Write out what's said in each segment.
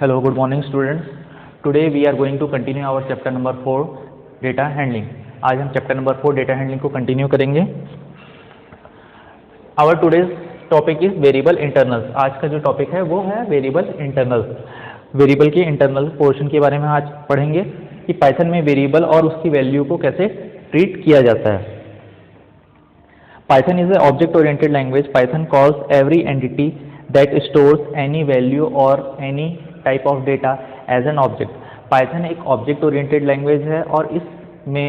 Hello, good morning students. Today we are going to continue our chapter number 4 data handling. आज हम chapter number 4 data handling को continue करेंगे. Our today's topic is variable internals. आज का जो topic है वो है variable internals. Variable के internal portion के बारे में आज पढ़ेंगे कि Python में variable और उसकी value को कैसे treat किया जाता है. Python is an object-oriented language. Python calls every entity that stores any value or any type of data as an object. Python एक object oriented language है और इसमें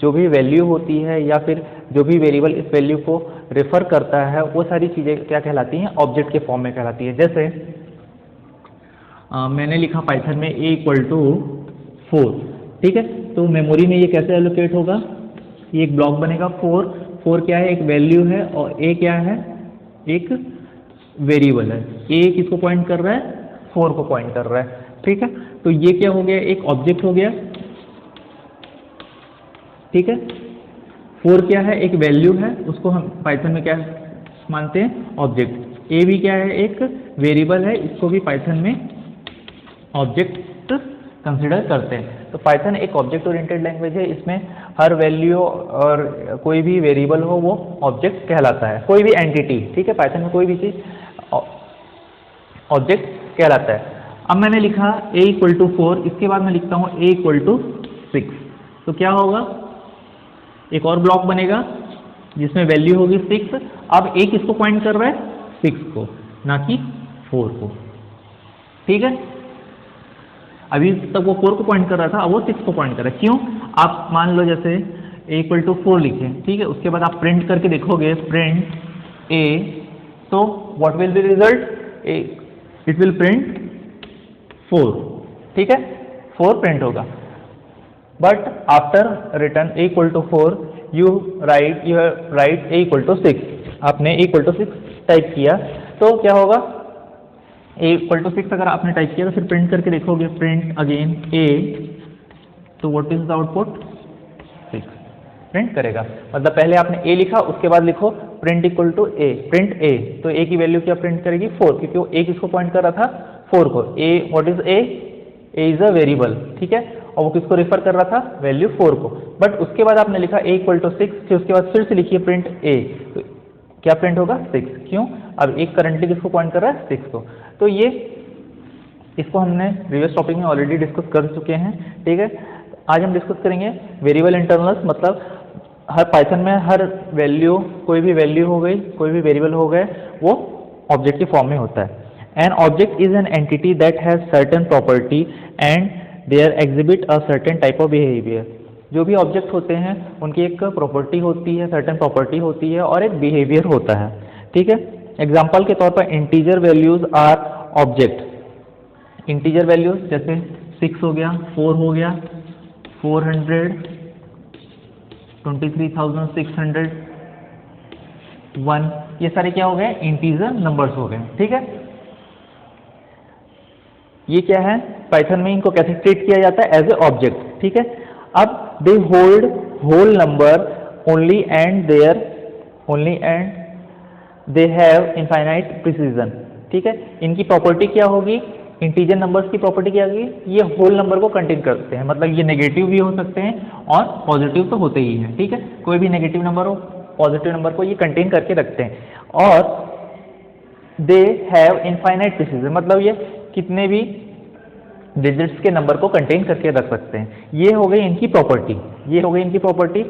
जो भी वैल्यू होती है या फिर जो भी वेरिएबल इस वैल्यू को रेफर करता है वो सारी चीज़ें क्या कहलाती हैं, ऑब्जेक्ट के फॉर्म में कहलाती है. जैसे मैंने लिखा पाइथन में a इक्वल टू 4, ठीक है. तो मेमोरी में ये कैसे एलोकेट होगा, ये एक ब्लॉक बनेगा. 4 क्या है, एक वैल्यू है और a क्या है, एक वेरिएबल है. a किसको पॉइंट कर रहा है, 4 को पॉइंट कर रहा है, ठीक है. तो ये क्या हो गया, एक ऑब्जेक्ट हो गया, ठीक है. 4 क्या है, एक वैल्यू है, उसको हम पाइथन में क्या मानते हैं, ऑब्जेक्ट. a भी क्या है, एक वेरिएबल है, इसको भी पाइथन में ऑब्जेक्ट कंसिडर करते हैं. तो पाइथन एक ऑब्जेक्ट ओरिएंटेड लैंग्वेज है. इसमें हर वैल्यू और कोई भी वेरिएबल हो वो ऑब्जेक्ट कहलाता है, कोई भी एंटिटी, ठीक है. पाइथन में कोई भी चीज़ ऑब्जेक्ट कहलाता है. अब मैंने लिखा a इक्वल टू 4, इसके बाद मैं लिखता हूँ a इक्वल टू 6. तो क्या होगा, एक और ब्लॉक बनेगा जिसमें वैल्यू होगी 6. अब a किसको पॉइंट कर रहा है, 6 को, ना कि 4 को, ठीक है. अभी तक वो 4 को पॉइंट कर रहा था, अब वो 6 को पॉइंट कर रहा है. क्यों, आप मान लो जैसे a इक्वल टू 4 लिखें, ठीक है. उसके बाद आप प्रिंट करके देखोगे, प्रिंट a, तो what will be result, it will print 4, ठीक है. 4 प्रिंट होगा. But after return a equal to 4 you write a equal to 6. आपने a इक्वल टू 6 टाइप किया तो क्या होगा, a इक्वल टू 6 अगर आपने टाइप किया तो फिर प्रिंट करके देखोगे, प्रिंट अगेन a, तो what is the output, 6 print करेगा. मतलब पहले आपने a लिखा, उसके बाद लिखो print equal to a, print a. तो a की वैल्यू क्या प्रिंट करेगी, 4, क्योंकि वो a किसको पॉइंट कर रहा था, 4 को. a what is a is a variable, ठीक है. और वो किसको रेफर कर रहा था, वैल्यू 4 को. बट उसके बाद आपने लिखा a इक्वल टू 6, फिर उसके बाद फिर से लिखिए प्रिंट a, तो क्या प्रिंट होगा, 6. क्यों, अब एक करंटली किसको पॉइंट कर रहा है, 6 को. तो ये इसको हमने प्रीवियस टॉपिक में ऑलरेडी डिस्कस कर चुके हैं, ठीक है. आज हम डिस्कस करेंगे वेरिएबल इंटरनल्स. मतलब हर पाइथन में हर वैल्यू, कोई भी वैल्यू हो गई, कोई भी वेरिएबल हो गए, वो ऑब्जेक्ट के फॉर्म में होता है. An object is an entity that has certain property and there exhibit a certain type of behaviour. जो भी ऑब्जेक्ट होते हैं उनकी एक प्रॉपर्टी होती है, सर्टेन प्रॉपर्टी होती है और एक बिहेवियर होता है, ठीक है. एग्जाम्पल के तौर पर integer values are object. Integer values जैसे 6 हो गया, 4 हो गया, 400, 23,600, 1, ये सारे क्या हो गए, इंटीजर नंबर्स हो गए, ठीक है. ये क्या है, पाइथन में इनको कैसे ट्रीट किया जाता है, एज ए ऑब्जेक्ट, ठीक है. अब they hold whole number only and they have infinite precision, ठीक है. इनकी प्रॉपर्टी क्या होगी, इंटीजर नंबर्स की प्रॉपर्टी क्या होगी, ये होल नंबर को कंटेन करते हैं. मतलब ये नेगेटिव भी हो सकते हैं और पॉजिटिव तो होते ही हैं, ठीक है. कोई भी नेगेटिव नंबर हो, पॉजिटिव नंबर को ये कंटेन करके रखते हैं. और दे हैव इनफाइनाइट प्रिसीजन, मतलब ये कितने भी डिजिट्स के नंबर को कंटेन करके रख सकते हैं. ये हो गई इनकी प्रॉपर्टी, ये हो गई इनकी property.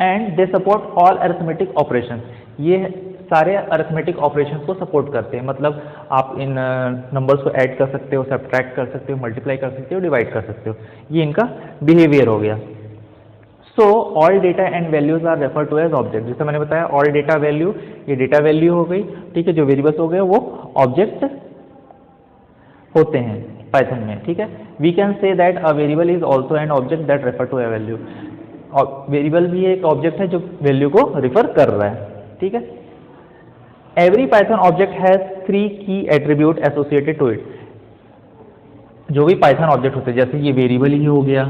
And they support all arithmetic operation, ये सारे अरिथमेटिक ऑपरेशंस को सपोर्ट करते हैं. मतलब आप इन नंबर्स को ऐड कर सकते हो, सब्ट्रैक्ट कर सकते हो, मल्टीप्लाई कर सकते हो, डिवाइड कर सकते हो. ये इनका बिहेवियर हो गया. So all data and values are refer to as object. जैसे मैंने बताया, ऑल डेटा वैल्यू, ये डेटा वैल्यू हो गई, ठीक है. जो वेरिएबल्स हो गए वो ऑब्जेक्ट होते हैं पाइथन में, ठीक है. We can say that a variable is also an object that refer to a value. और वेरिएबल भी एक ऑब्जेक्ट है जो वैल्यू को रिफर कर रहा है, ठीक है. एवरी पाइथन ऑब्जेक्ट हैज 3 की एट्रीब्यूट एसोसिएटेड टू इट. जो भी पाइथन ऑब्जेक्ट होते हैं, जैसे ये वेरिएबल ही हो गया,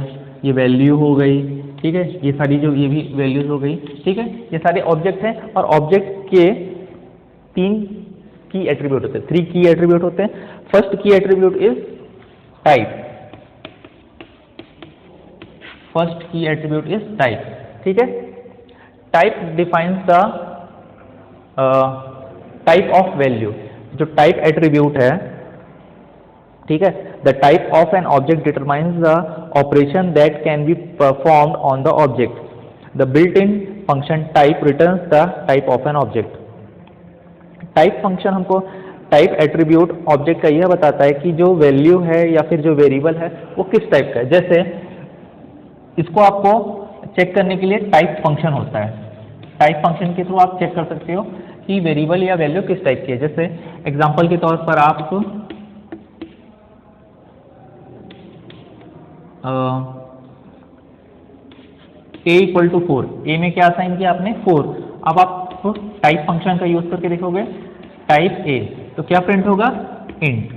ये वैल्यू हो गई, ठीक है. ये सारी जो ये भी वैल्यूज हो गई, ठीक है. ये सारे ऑब्जेक्ट हैं और ऑब्जेक्ट के 3 की एट्रीब्यूट होते हैं, 3 की एट्रीब्यूट होते हैं. फर्स्ट की एट्रीब्यूट इज टाइप, फर्स्ट की एट्रीब्यूट इज टाइप, ठीक है। Type defines the type of value, जो टाइप एट्रीब्यूट है, ठीक है, the type of an object determines the operation that can be performed on the object, the built in function type returns the type of an object. Type function हमको type attribute object का यह बताता है कि जो value है या फिर जो वेरिएबल है वो किस टाइप का है। जैसे इसको आपको चेक करने के लिए टाइप फंक्शन होता है, टाइप फंक्शन के थ्रू आप चेक कर सकते हो कि वेरिएबल या वैल्यू किस टाइप की है। जैसे एग्जांपल के तौर पर आप a इक्वल टू 4, ए में क्या असाइन किया आपने 4। अब आप टाइप फंक्शन का यूज करके देखोगे टाइप a, तो क्या प्रिंट होगा इंट,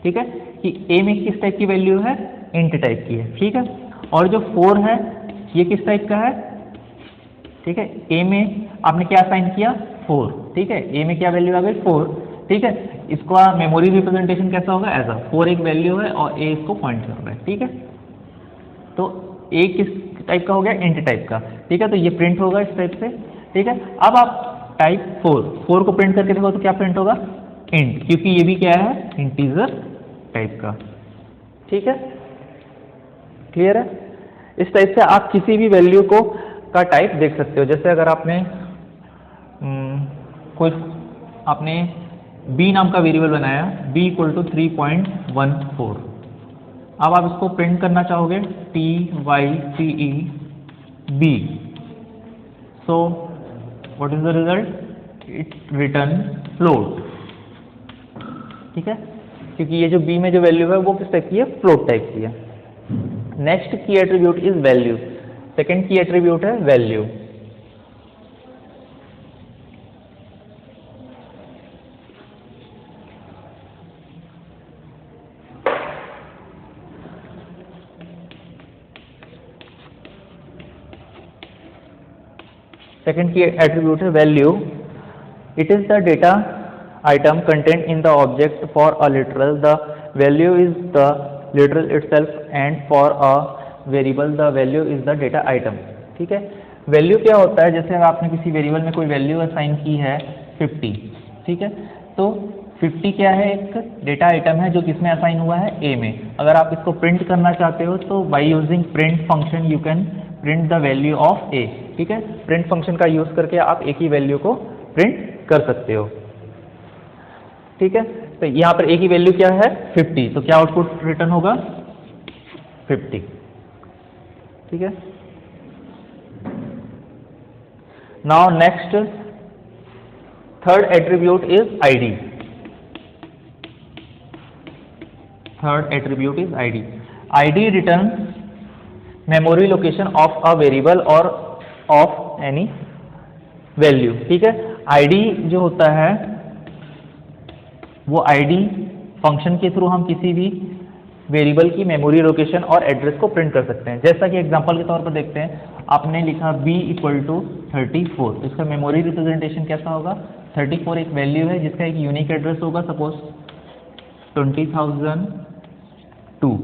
ठीक है, कि a में किस टाइप की वैल्यू है, इंट टाइप की है, ठीक है। और जो 4 है ये किस टाइप का है, ठीक है, a में आपने क्या असाइन किया 4, ठीक है, a में क्या वैल्यू आ गई 4, ठीक है। इसका मेमोरी रिप्रेजेंटेशन कैसा होगा, ऐसा 4 एक वैल्यू है और a इसको पॉइंट कर रहा है, ठीक है। तो a किस टाइप का हो गया, इंट टाइप का, ठीक है, तो ये प्रिंट होगा इस टाइप से, ठीक है। अब आप टाइप 4 को प्रिंट करके देखो तो क्या प्रिंट होगा, इंट, क्योंकि ये भी क्या है इंटीजर टाइप का, ठीक है, क्लियर है। इस टाइप से आप किसी भी वैल्यू को का टाइप देख सकते हो। जैसे अगर आपने कोई आपने b नाम का वेरिएबल बनाया, b इक्वल टू 3.14, अब आप इसको प्रिंट करना चाहोगे type b, so what is the result, it return float, ठीक है, क्योंकि ये जो b में जो वैल्यू है वो किस टाइप की है, फ्लोट टाइप की है। नेक्स्ट की एट्रीब्यूट इज वैल्यू, सेकेंड की एट्रीब्यूट है वैल्यू। सेकेंड की एट्रीब्यूट है value, it is the data item content in the object for a literal, the value is the literal itself and for a variable the value is the data item, ठीक है। Value क्या होता है, जैसे अगर आपने किसी वेरिएबल में कोई वैल्यू असाइन की है 50, ठीक है, तो 50 क्या है, एक डेटा आइटम है जो किसमें असाइन हुआ है, a में। अगर आप इसको प्रिंट करना चाहते हो तो by using print function you can print the value of a, ठीक है। प्रिंट फंक्शन का यूज करके आप एक ही वैल्यू को प्रिंट कर सकते हो, ठीक है। तो यहाँ पर a की वैल्यू क्या है 50, तो क्या आउटपुट रिटर्न होगा 50, ठीक है। Now next third attribute is id, third attribute is id, id return memory location of a variable और ऑफ एनी वैल्यू, ठीक है। id जो होता है वो id फंक्शन के थ्रू हम किसी भी वेरिएबल की मेमोरी लोकेशन और एड्रेस को प्रिंट कर सकते हैं। जैसा कि एग्जांपल के तौर पर देखते हैं, आपने लिखा b इक्वल टू 34, तो इसका मेमोरी रिप्रेजेंटेशन कैसा होगा, 34 एक वैल्यू है जिसका एक यूनिक एड्रेस होगा, सपोज 20,002,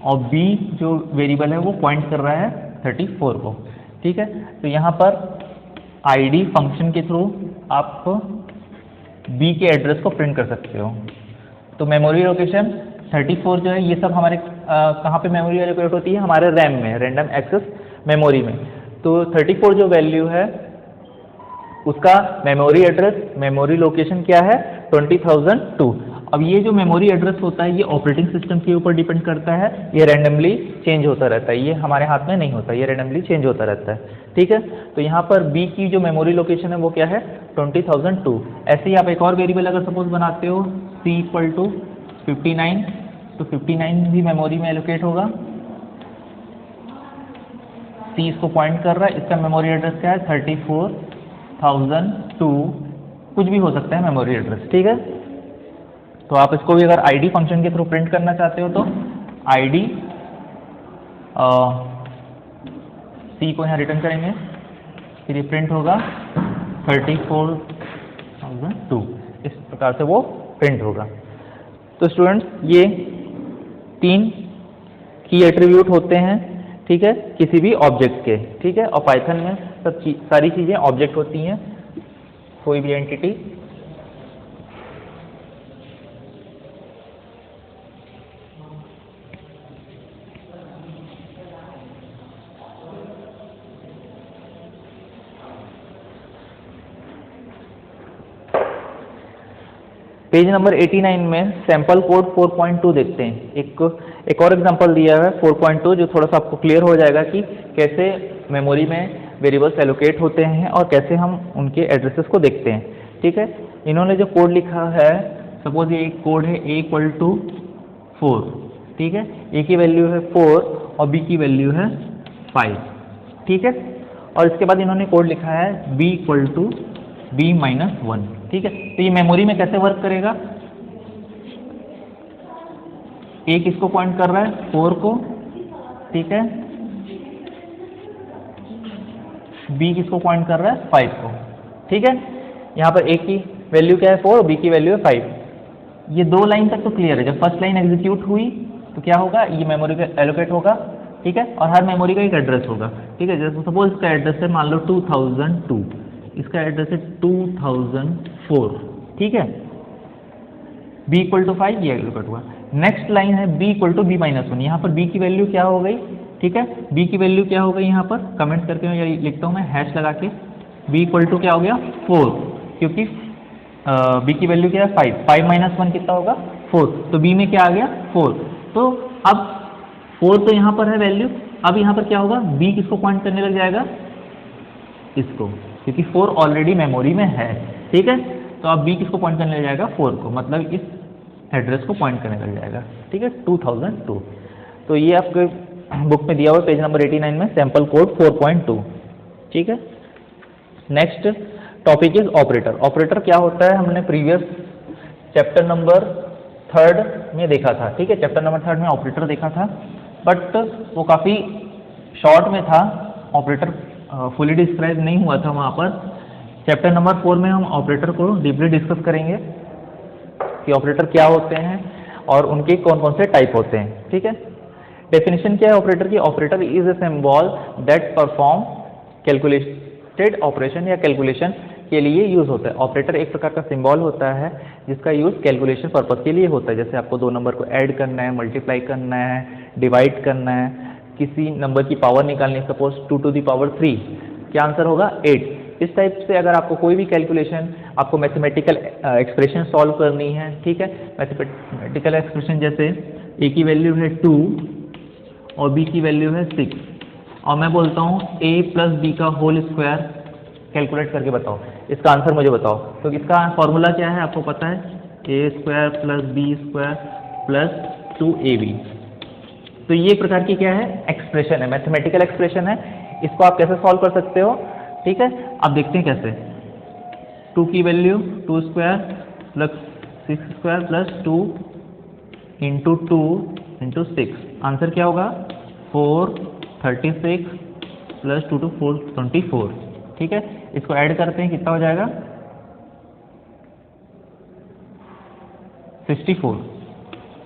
और b जो वेरिएबल है वो पॉइंट कर रहा है 34 को, ठीक है। तो यहाँ पर id फंक्शन के थ्रू आप b के एड्रेस को प्रिंट कर सकते हो। तो मेमोरी लोकेशन 34 जो है ये सब हमारे कहाँ पे मेमोरी एलोकेट होती है, हमारे रैम में, रैंडम एक्सेस मेमोरी में। तो 34 जो वैल्यू है उसका मेमोरी एड्रेस, मेमोरी लोकेशन क्या है 20,002। अब ये जो मेमोरी एड्रेस होता है ये ऑपरेटिंग सिस्टम के ऊपर डिपेंड करता है, ये रैंडमली चेंज होता रहता है, ये हमारे हाथ में नहीं होता, ये रैंडमली चेंज होता रहता है, ठीक है। तो यहाँ पर b की जो मेमोरी लोकेशन है वो क्या है 20,002। ऐसे ही आप एक और वेरिएबल अगर सपोज बनाते हो c इक्वल टू 59, तो 59 भी मेमोरी में एलोकेट होगा, c इसको पॉइंट कर रहा है, इसका मेमोरी एड्रेस क्या है 34,002, कुछ भी हो सकता है मेमोरी एड्रेस, ठीक है। तो आप इसको भी अगर id फंक्शन के थ्रू प्रिंट करना चाहते हो तो id c को यहाँ रिटर्न करेंगे, फिर ये प्रिंट होगा 34,002, इस प्रकार से वो प्रिंट होगा। तो स्टूडेंट्स ये 3 की एट्रीब्यूट होते हैं, ठीक है, किसी भी ऑब्जेक्ट के, ठीक है। और पाइथन में सारी चीज़ें ऑब्जेक्ट होती हैं, कोई भी एंटिटी। पेज नंबर 89 में सैंपल कोड 4.2 देखते हैं। एक और एग्जांपल दिया है 4.2, जो थोड़ा सा आपको क्लियर हो जाएगा कि कैसे मेमोरी में वेरिएबल्स एलोकेट होते हैं और कैसे हम उनके एड्रेसेस को देखते हैं, ठीक है। इन्होंने जो कोड लिखा है, सपोज ये एक कोड है a = 4, ठीक है। a की वैल्यू है 4 और b की वैल्यू है 5, ठीक है। और इसके बाद इन्होंने कोड लिखा है b = b-1, ठीक है। तो ये मेमोरी में कैसे वर्क करेगा? a किसको पॉइंट कर रहा है? 4 को, ठीक है। b किसको पॉइंट कर रहा है? 5 को, ठीक है। यहाँ पर a की वैल्यू क्या है? 4 और b की वैल्यू है 5। ये 2 लाइन तक तो क्लियर है। जब फर्स्ट लाइन एग्जीक्यूट हुई तो क्या होगा? ये मेमोरी पे एलोकेट होगा, ठीक है। और हर मेमोरी का एक एड्रेस होगा, ठीक है। जैसे सपोज इसका एड्रेस है मान लो 2002, इसका एड्रेस है 2004, ठीक है। b = 5, ये एलोकेट हुआ। नेक्स्ट लाइन है b = b-1। यहाँ पर b की वैल्यू क्या हो गई, ठीक है। b की वैल्यू क्या हो गई? यहाँ पर कमेंट करके मैं लिखता हूँ, मैं हैश लगा के, b = क्या हो गया? 4, क्योंकि b की वैल्यू क्या है? 5 कितना होगा? 4। तो b में क्या आ गया? 4। तो अब 4 तो यहाँ पर है वैल्यू। अब यहाँ पर क्या होगा? b किसको पॉइंट करने लग जाएगा? इसको, क्योंकि 4 ऑलरेडी मेमोरी में है, ठीक है। तो अब b किसको पॉइंट करने लग जाएगा? 4 को, मतलब इस एड्रेस को पॉइंट करने लग जाएगा, ठीक है, 2002। तो ये आपके बुक में दिया हुआ पेज नंबर 89 में सैंपल कोड 4.2, ठीक है। Next topic is operator. Operator क्या होता है? हमने प्रीवियस चैप्टर नंबर 3 में देखा था, ठीक है। चैप्टर नंबर 3 में ऑपरेटर देखा था, बट वो काफ़ी शॉर्ट में था, ऑपरेटर फुली डिस्क्राइब नहीं हुआ था वहाँ पर। चैप्टर नंबर 4 में हम ऑपरेटर को डीपली डिस्कस करेंगे कि ऑपरेटर क्या होते हैं और उनके कौन कौन से टाइप होते हैं, ठीक है। डेफिनेशन क्या है ऑपरेटर की? Operator is a symbol that perform calculated operation या कैलकुलेशन के लिए यूज़ होता है। ऑपरेटर एक प्रकार का सिंबल होता है जिसका यूज़ कैलकुलेशन पर्पज़ के लिए होता है। जैसे आपको 2 नंबर को ऐड करना है, मल्टीप्लाई करना है, डिवाइड करना है, किसी नंबर की पावर निकालनी है, सपोज 2 to the power 3, क्या आंसर होगा? 8। इस टाइप से अगर आपको कोई भी कैलकुलेशन, आपको मैथमेटिकल एक्सप्रेशन सॉल्व करनी है, ठीक है। मैथमेटिकल एक्सप्रेशन जैसे a की वैल्यू है 2 और b की वैल्यू है 6, और मैं बोलता हूँ a + b का होल स्क्वायर कैलकुलेट करके बताओ, इसका आंसर मुझे बताओ। तो इसका फॉर्मूला क्या है? आपको पता है, a² + b² + 2ab। तो ये एक प्रकार की क्या है? एक्सप्रेशन है, मैथमेटिकल एक्सप्रेशन है। इसको आप कैसे सॉल्व कर सकते हो, ठीक है। अब देखते हैं कैसे। 2 की वैल्यू 2² + 6² + 2 × 2 × 6, आंसर क्या होगा? 4, 36 + 2 to 4, 24, ठीक है। इसको ऐड करते हैं, कितना हो जाएगा? 64,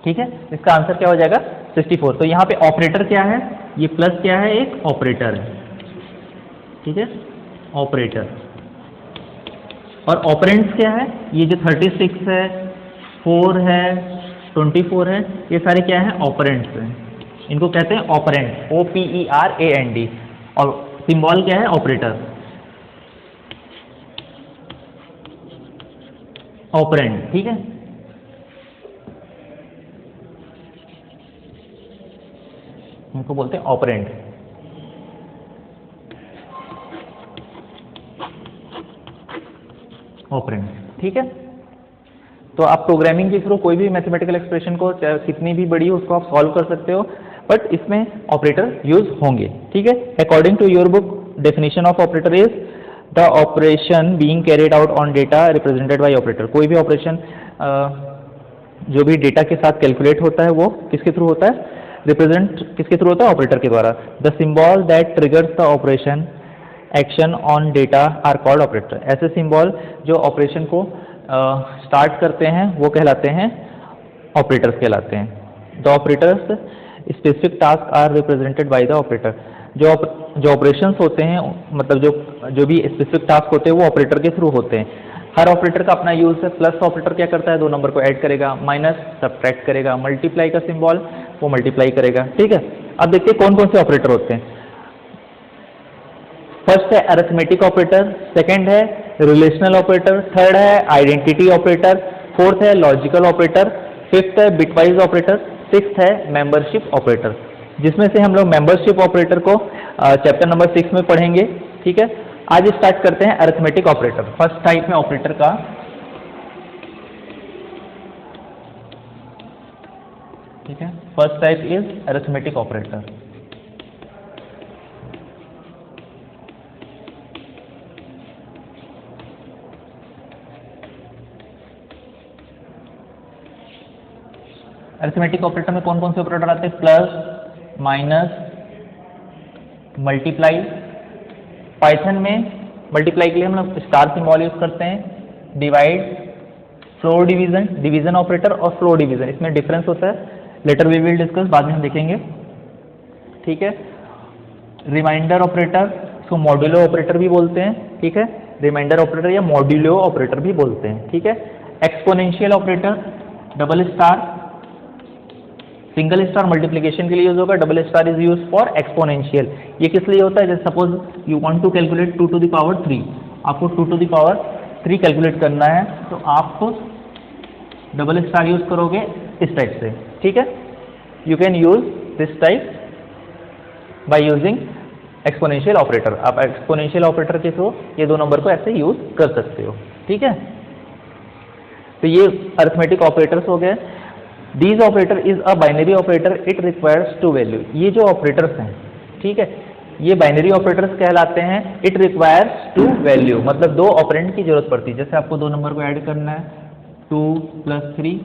ठीक है। इसका आंसर क्या हो जाएगा? 64। तो यहाँ पे ऑपरेटर क्या है? ये प्लस क्या है? एक ऑपरेटर है, ठीक है, ऑपरेटर। और ऑपरेंड्स क्या है? ये जो 36 है, 4 है, 24 है, ये सारे क्या है? ऑपरेंड्स हैं। इनको कहते हैं ऑपरेंड, OPERAND। और सिंबल क्या है? ऑपरेटर, ऑपरेंड, ठीक है। इनको बोलते हैं ऑपरेंड। ऑपरेंड, ठीक है। तो आप प्रोग्रामिंग के थ्रू कोई भी मैथमेटिकल एक्सप्रेशन को, चाहे कितनी भी बड़ी हो, उसको आप सॉल्व कर सकते हो, बट इसमें ऑपरेटर यूज होंगे, ठीक है। According to your book, definition of operator is the operation being carried out on data represented by operator. कोई भी ऑपरेशन जो भी डेटा के साथ कैलकुलेट होता है वो किसके थ्रू होता है? रिप्रेजेंट किसके थ्रू होता है? ऑपरेटर के द्वारा। The symbol that triggers the operation action on data are called operator. ऐसे सिंबल जो ऑपरेशन को स्टार्ट करते हैं वो कहलाते हैं ऑपरेटर्स कहलाते हैं। The operators specific task are represented by the operator. जो ऑपरेशंस होते हैं, मतलब जो भी स्पेसिफिक टास्क होते हैं वो ऑपरेटर के थ्रू होते हैं। हर ऑपरेटर का अपना यूज है। प्लस ऑपरेटर क्या करता है, दो नंबर को ऐड करेगा, माइनस सब्ट्रैक्ट करेगा, मल्टीप्लाई का सिंबल वो मल्टीप्लाई करेगा। ठीक है, अब देखते हैं कौन कौन से ऑपरेटर होते हैं। फर्स्ट है अरिथमेटिक ऑपरेटर, सेकंड है रिलेशनल ऑपरेटर, थर्ड है आइडेंटिटी ऑपरेटर, फोर्थ है लॉजिकल ऑपरेटर, फिफ्थ है बिटवाइज ऑपरेटर, सिक्स्थ है मेंबरशिप ऑपरेटर। जिसमें से हम लोग मेंबरशिप ऑपरेटर को चैप्टर नंबर 6 में पढ़ेंगे। ठीक है, आज स्टार्ट करते हैं अरिथमेटिक ऑपरेटर। फर्स्ट टाइप है ऑपरेटर का ठीक है, first type is arithmetic operator. Arithmetic operator में कौन कौन से ऑपरेटर आते हैं, प्लस, माइनस, मल्टीप्लाई। पाइथन में मल्टीप्लाई के लिए हम लोग स्टार सिंबल यूज करते हैं, divide, floor division, division operator और फ्लोर डिवीजन, इसमें डिफरेंस होता है, लेटर वी विल डिस्कस, बाद में हम देखेंगे। ठीक है, रिमाइंडर ऑपरेटर, इसको मॉड्यूलो ऑपरेटर भी बोलते हैं। ठीक है, रिमाइंडर ऑपरेटर या मॉड्यूलो ऑपरेटर भी बोलते हैं। ठीक है, exponential operator, double star, single star multiplication के लिए यूज होगा, double star is use for exponential. ये किस लिए होता है, जैसे suppose you want to calculate 2 to the power 3, आपको 2 to the power 3 कैलकुलेट करना है, तो आप डबल स्टार यूज करोगे इस टाइप से। ठीक है, you can use this type by using exponential operator. आप एक्सपोनेंशियल ऑपरेटर के थ्रू ये दो नंबर को ऐसे यूज कर सकते हो। ठीक है, तो ये अरिथमेटिक ऑपरेटर्स हो गए। These operator is a binary operator, it requires two value। ये जो ऑपरेटर्स हैं, ठीक है, ये बाइनरी ऑपरेटर्स कहलाते हैं। इट रिक्वायर्स टू वैल्यू, मतलब दो ऑपरेंड की जरूरत पड़ती है। जैसे आपको दो नंबर को ऐड करना है, 2 + 3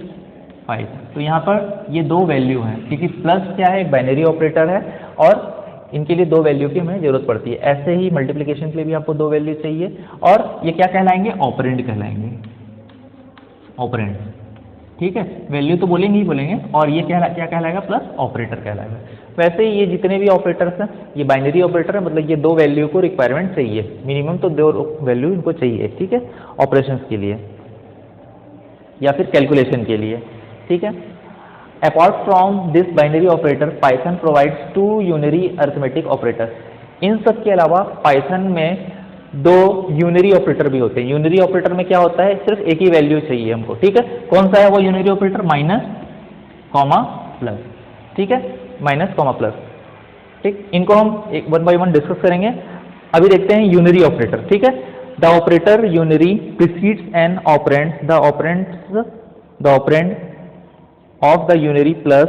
5, तो यहाँ पर ये दो वैल्यू हैं, क्योंकि प्लस क्या है, एक बाइनरी ऑपरेटर है और इनके लिए दो वैल्यू की हमें जरूरत पड़ती है। ऐसे ही मल्टीप्लिकेशन के लिए भी आपको दो वैल्यू चाहिए, और ये क्या कहलाएंगे, ऑपरेंड कहलाएंगे, ऑपरेंड। ठीक है, वैल्यू तो बोलेंगे ही बोलेंगे, और ये क्या कहलाएगा, प्लस ऑपरेटर कहलाएगा। वैसे ही ये जितने भी ऑपरेटर्स हैं, ये बाइनरी ऑपरेटर है, मतलब ये दो वैल्यू को रिक्वायरमेंट चाहिए, मिनिमम तो दो वैल्यू इनको चाहिए। ठीक है, ऑपरेशंस के लिए या फिर कैलकुलेशन के लिए। ठीक है, apart from this binary operator Python provides 2 unary arithmetic operator. इन सब के अलावा पाइथन में दो यूनरी ऑपरेटर भी होते हैं। यूनरी ऑपरेटर में क्या होता है, सिर्फ एक ही वैल्यू चाहिए हमको। ठीक है, कौन सा है वो unary operator, minus, comma, plus. ठीक है, माइनस, कॉमा, प्लस। ठीक, इनको हम एक 1 by 1 डिस्कस करेंगे। अभी देखते हैं यूनरी ऑपरेटर। ठीक है, the operator unary precedes an operand, the operand of the unary plus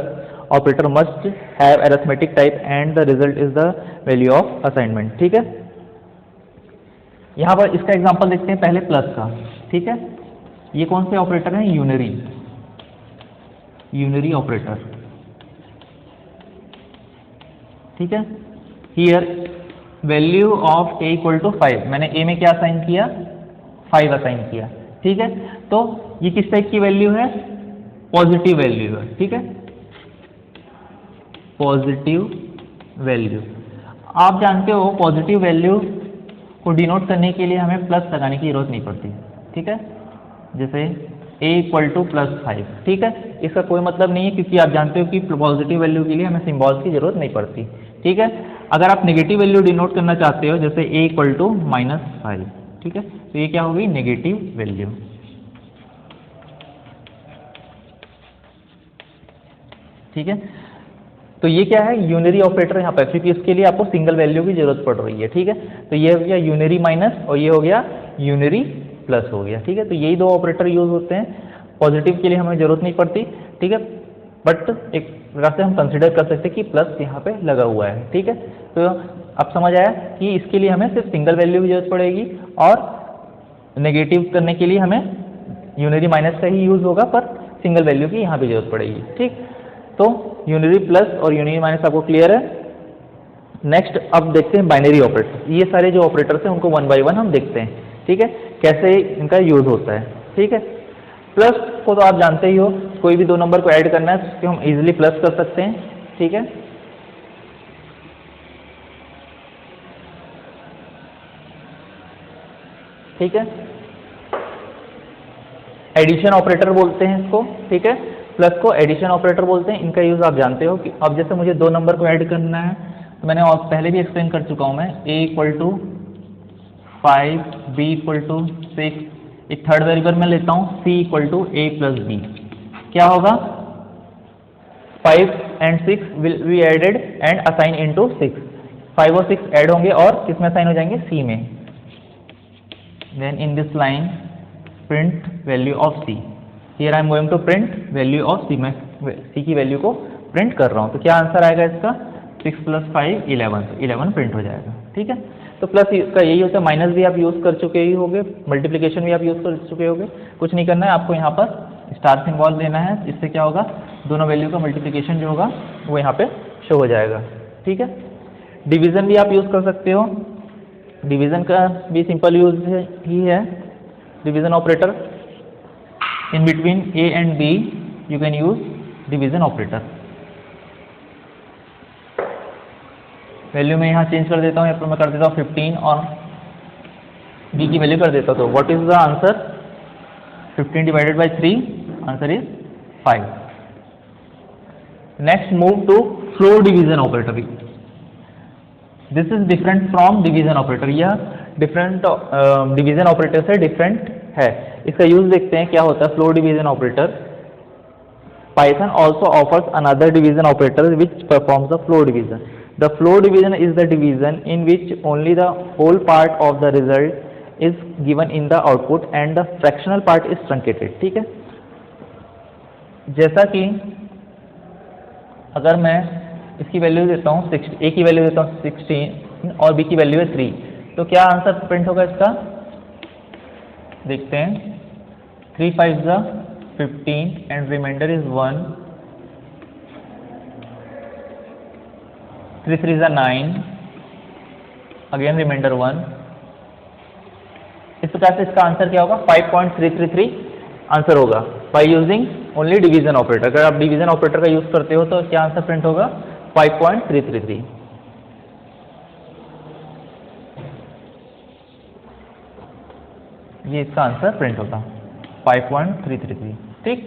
operator must have arithmetic type and the result is the value of assignment. ठीक है, यहाँ पर इसका एग्जांपल देखते हैं पहले प्लस का। ठीक है, ये कौन से ऑपरेटर हैं, यूनरी ऑपरेटर। ठीक है, हियर वैल्यू ऑफ a = 5, मैंने a में क्या असाइन किया, 5 असाइन किया। ठीक है, तो ये किस टाइप की वैल्यू है, पॉजिटिव वैल्यू है। ठीक है, पॉजिटिव वैल्यू। आप जानते हो पॉजिटिव वैल्यू को डिनोट करने के लिए हमें प्लस लगाने की जरूरत नहीं पड़ती। ठीक है, जैसे a = +5। ठीक है, इसका कोई मतलब नहीं है, क्योंकि आप जानते हो कि पॉजिटिव वैल्यू के लिए हमें सिंबल्स की जरूरत नहीं पड़ती। ठीक है, अगर आप नेगेटिव वैल्यू डिनोट करना चाहते हो, जैसे a = -5, ठीक है, तो ये क्या होगी, नेगेटिव वैल्यू। ठीक है, तो ये क्या है, यूनरी ऑपरेटर यहाँ पर, क्योंकि इसके लिए आपको सिंगल वैल्यू की जरूरत पड़ रही है। ठीक है, तो ये हो गया यूनरी माइनस और ये हो गया यूनरी प्लस हो गया। ठीक है, तो यही दो ऑपरेटर यूज होते हैं, पॉजिटिव के लिए हमें जरूरत नहीं पड़ती। ठीक है, बट एक प्रकार से हम कंसिडर कर सकते हैं कि प्लस यहाँ पे लगा हुआ है। ठीक है, तो अब समझ आया कि इसके लिए हमें सिर्फ सिंगल वैल्यू की जरूरत पड़ेगी, और नेगेटिव करने के लिए हमें यूनरी माइनस का ही यूज होगा, पर सिंगल वैल्यू की यहाँ भी जरूरत पड़ेगी। ठीक, तो यूनरी प्लस और यूनरी माइनस आपको क्लियर है। नेक्स्ट अब देखते हैं बाइनरी ऑपरेटर। ये सारे जो ऑपरेटर्स हैं उनको 1 by 1 हम देखते हैं। ठीक है, कैसे इनका यूज होता है। ठीक है, प्लस को तो आप जानते ही हो, कोई भी दो नंबर को ऐड करना है तो हम इजीली प्लस कर सकते हैं, ठीक है। ठीक है, एडिशन ऑपरेटर बोलते हैं इसको, ठीक है। प्लस को एडिशन ऑपरेटर बोलते हैं, इनका यूज आप जानते हो कि अब जैसे मुझे दो नंबर को ऐड करना है तो मैंने और पहले भी एक्सप्लेन कर चुका हूं मैं, a equal to 5, b equal to 6, एक थर्ड वेरिएबल में लेता हूं c equal to a plus b। क्या होगा, 5 and 6 will be added and assign into 6, 5 और 6 ऐड होंगे और किस में असाइन हो जाएंगे, c में। Then in this line print value of c, here I am going to print value of c, मैं c की वैल्यू को प्रिंट कर रहा हूं। तो क्या आंसर आएगा इसका, 6 + 5 11, तो 11 प्रिंट हो जाएगा, ठीक है। तो प्लस का यही होता है, माइनस भी आप यूज़ कर चुके ही होंगे, मल्टीप्लिकेशन भी आप यूज़ कर चुके होंगे, कुछ नहीं करना है आपको, यहाँ पर स्टार सिंबल देना है, इससे क्या होगा, दोनों वैल्यू का मल्टीप्लिकेशन जो होगा वो यहाँ पे शो हो जाएगा, ठीक है। डिवीज़न भी आप यूज़ कर सकते हो, डिवीज़न का भी सिंपल यूज ही है, division operator in between a and b you can use division operator. Value में यहाँ चेंज कर देता हूँ, या फिर मैं कर देता हूँ 15 और b की वैल्यू कर देता हूँ, तो what is the answer, 15 divided by 3, answer is 5। Next move to floor division operator. This is different from division operator, यह डिफरेंट डिवीजन ऑपरेटर से डिफरेंट है। इसका यूज देखते हैं क्या होता है floor division operator. Python also offers another division operator which performs the floor division. The floor division is the division in which only the whole part of the result is given in the output and the fractional part is truncated, ठीक है। जैसा कि अगर मैं इसकी value देता हूँ a की वैल्यू देता हूँ 16 और b की वैल्यू है 3, तो क्या आंसर प्रिंट होगा इसका, देखते हैं। 3 5 जा 15 and remainder is 1, 3 3 is 9, again remainder 1। इस प्रकार से इसका आंसर क्या होगा, 5.333 आंसर होगा by using only division operator. अगर आप डिवीजन ऑपरेटर का यूज करते हो तो क्या आंसर प्रिंट होगा, 5.333। ये इसका आंसर प्रिंट होगा 5.333, ठीक।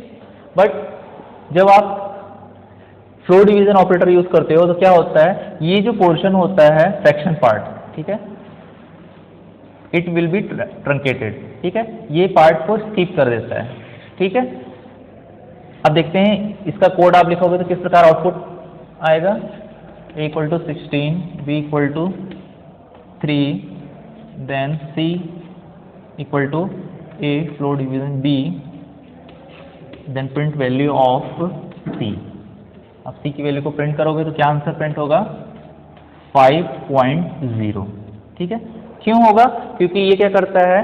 बट जब आप फ्लोर डिवीजन ऑपरेटर यूज करते हो तो क्या होता है, ये जो पोर्शन होता है फ्रैक्शन पार्ट, ठीक है, इट विल बी ट्रंकेटेड, ठीक है, ये पार्ट को स्किप कर देता है, ठीक है। अब देखते हैं इसका कोड आप लिखोगे तो किस प्रकार आउटपुट आएगा, a equal to 16, b equal to 3, then c equal to a floor division b, then print value of c। अब c की वैल्यू को प्रिंट करोगे तो क्या आंसर प्रिंट होगा, 5.0, ठीक है। क्यों होगा, क्योंकि ये क्या करता है,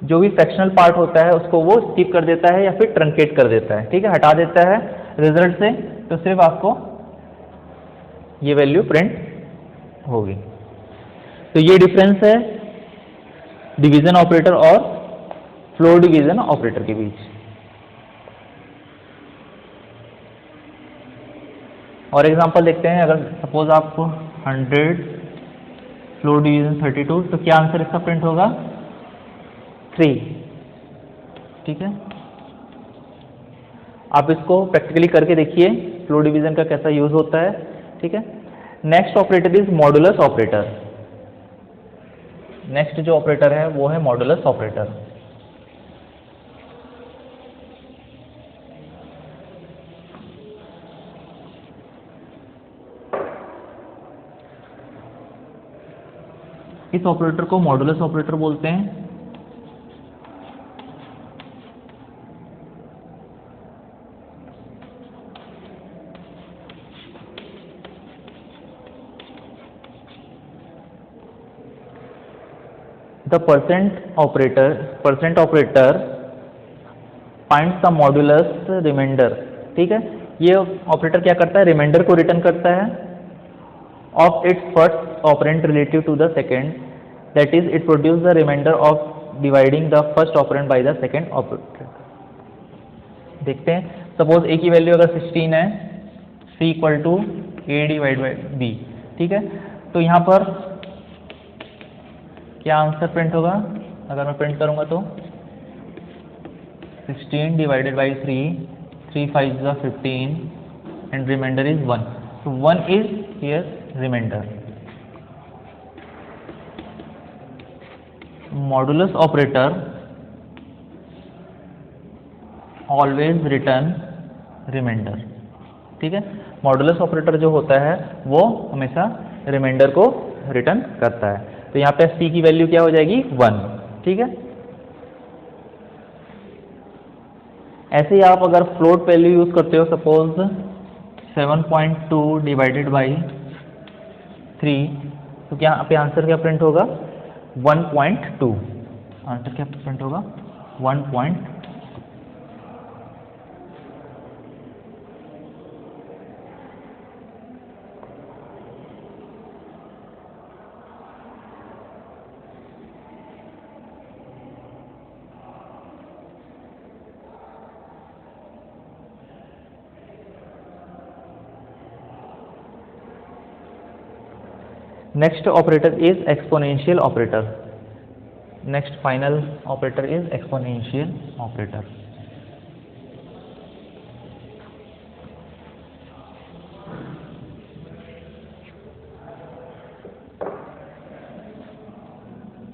जो भी फ्रैक्शनल पार्ट होता है उसको वो स्किप कर देता है या फिर ट्रंकेट कर देता है, ठीक है, हटा देता है रिजल्ट से, तो सिर्फ आपको ये वैल्यू प्रिंट होगी। तो ये डिफरेंस है डिवीजन ऑपरेटर और फ्लोर डिवीजन ऑपरेटर के बीच। और एग्जांपल देखते हैं, अगर सपोज आपको 100 फ्लोर डिवीजन 32, तो क्या आंसर इसका प्रिंट होगा, 3, ठीक है। आप इसको प्रैक्टिकली करके देखिए फ्लोर डिवीजन का कैसा यूज होता है, ठीक है। Next operator is modulus operator. Next जो ऑपरेटर है वो है मॉडुलस ऑपरेटर। इस ऑपरेटर को मॉडुलस ऑपरेटर बोलते हैं। The percent operator finds the modulus remainder, ठीक है। ये ऑपरेटर क्या करता है, रिमाइंडर को रिटर्न करता है of its first operand relative to the second, that is it produces the remainder of dividing the first operand by the second operand, देखते हैं। सपोज ए की वैल्यू अगर 16 है, C equal to A divide by B, ठीक है। तो यहाँ पर क्या आंसर प्रिंट होगा? अगर मैं प्रिंट करूँगा तो 16 divided by 3 5 is 15 and remainder is 1. So 1 is here remainder. Modulus operator always return remainder, ठीक है। मॉडुलस ऑपरेटर जो होता है वो हमेशा रिमाइंडर को रिटर्न करता है। तो यहाँ पे C की वैल्यू क्या हो जाएगी? 1, ठीक है। ऐसे ही आप अगर फ्लोट वैल्यू यूज करते हो, सपोज 7.2 डिवाइडेड बाई 3, तो क्या यहाँ पे आंसर क्या प्रिंट होगा? 1.2। आंसर क्या प्रिंट होगा? 1.2। Next operator is exponential operator. Next final operator is exponential operator.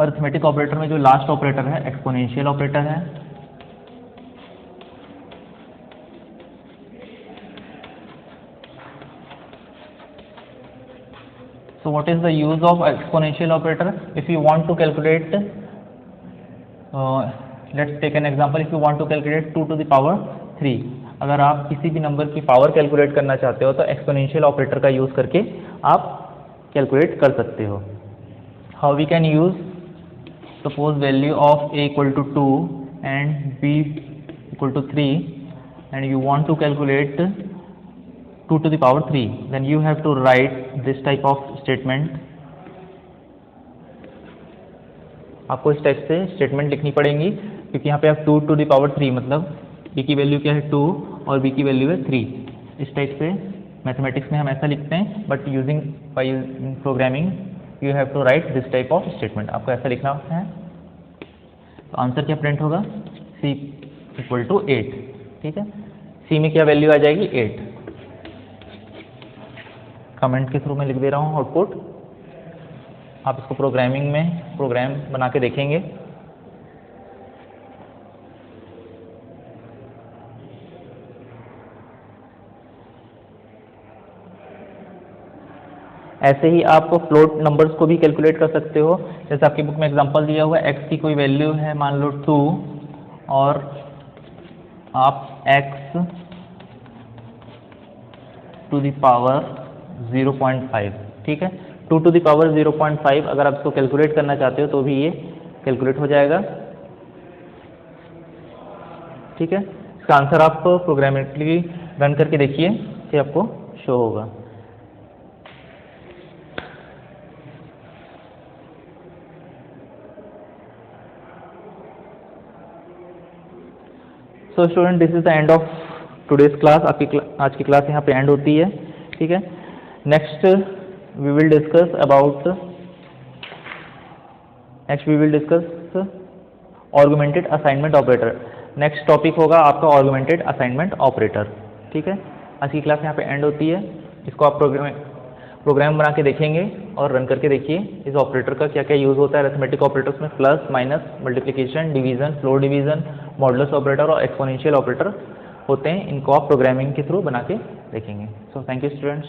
Arithmetic operator में जो लास्ट ऑपरेटर है एक्सपोनेंशियल ऑपरेटर है। So what is the use of exponential operator? If you want to calculate, let's take an example. If you want to calculate 2 to the power 3, अगर आप किसी भी number की power calculate करना चाहते हो तो एक्सपोनेंशियल ऑपरेटर का यूज़ करके आप कैलकुलेट कर सकते हो। How we can use? Suppose value of a equal to 2 and b equal to 3 and you want to calculate 2 to the power 3, then you have to write this type of statement. आपको इस type से statement लिखनी पड़ेगी, क्योंकि यहाँ पे आप 2 to the power 3 मतलब a की वैल्यू क्या है 2 और b की वैल्यू है 3। इस टाइप से मैथमेटिक्स में हम ऐसा लिखते हैं, but using by programming you have to write this type of statement. आपको ऐसा लिखना है। तो आंसर क्या प्रिंट होगा? C इक्वल टू 8, ठीक है। C में क्या वैल्यू आ जाएगी? 8। कमेंट के थ्रू मैं लिख दे रहा हूँ आउटपुट। आप इसको प्रोग्रामिंग में प्रोग्राम बना के देखेंगे। ऐसे ही आप फ्लोट नंबर्स को भी कैलकुलेट कर सकते हो। जैसे आपकी बुक में एग्जांपल दिया हुआ है, x की कोई वैल्यू है मान लो 2 और आप x टू द पावर 0.5, ठीक है। 2 to the power 0.5 अगर आप इसको कैलकुलेट करना चाहते हो तो भी ये कैलकुलेट हो जाएगा, ठीक है। इसका आंसर आप प्रोग्रामेटिकली रन करके देखिए कि आपको शो होगा। So student, this is the end of today's class. आपकी आज की क्लास यहाँ पे एंड होती है, ठीक है। Next we will discuss augmented assignment operator. Next topic होगा आपका ऑर्गुमेंटेड असाइनमेंट ऑपरेटर, ठीक है। आज की क्लास यहाँ पे एंड होती है। इसको आप प्रोग्राम बना के देखेंगे और रन करके देखिए इस ऑपरेटर का क्या क्या यूज़ होता है। अरिथमेटिक ऑपरेटर्स में plus, minus, multiplication, division, floor division, modulus operator और एक्सपोनेंशियल ऑपरेटर होते हैं। इनको आप प्रोग्रामिंग के थ्रू बना के देखेंगे। So thank you students.